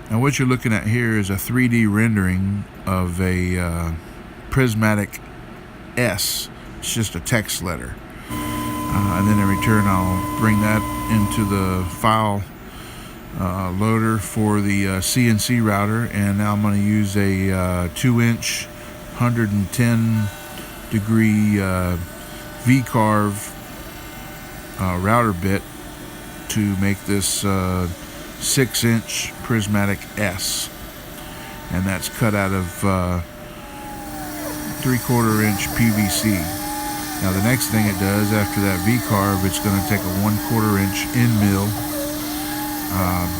Now what you're looking at here is a 3D rendering of a prismatic S. It's just a text letter. And then in return I'll bring that into the file loader for the CNC router, and now I'm going to use a 2-inch 110 degree V-carve router bit to make this 6-inch prismatic S, and that's cut out of 3/4-inch PVC. Now the next thing it does after that V-carve, it's going to take a 1/4-inch end mill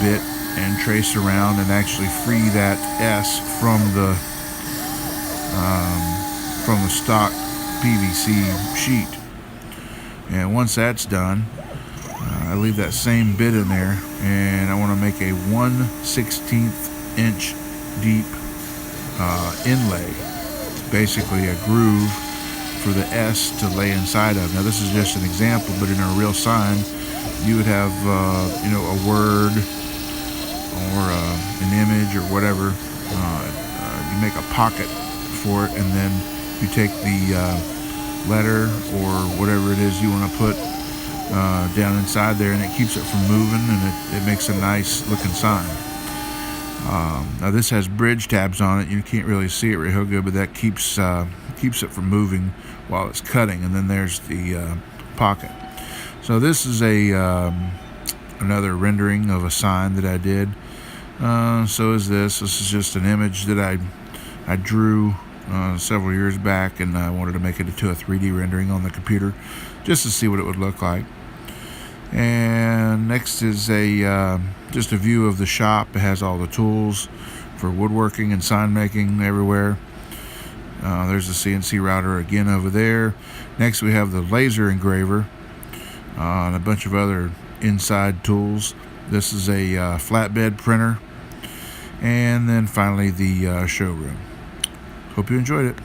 bit and trace around and actually free that S from the stock PVC sheet. And once that's done, I leave that same bit in there, and I want to make a 1/16 inch deep inlay. It's basically a groove for the S to lay inside of. Now this is just an example, but in a real sign you would have a word or an image or whatever. You make a pocket for it, and then you take the letter or whatever it is you want to put down inside there, and it keeps it from moving, and it makes a nice looking sign. Now this has bridge tabs on it. You can't really see it real good, but that keeps it from moving while it's cutting. And then there's the pocket. So this is another rendering of a sign that I did. So is this. This is just an image that I drew several years back, and I wanted to make it into a 3D rendering on the computer just to see what it would look like. And next is just a view of the shop. It has all the tools for woodworking and sign making everywhere. There's the CNC router again over there. Next we have the laser engraver and a bunch of other inside tools. This is a flatbed printer. And then finally the showroom. Hope you enjoyed it.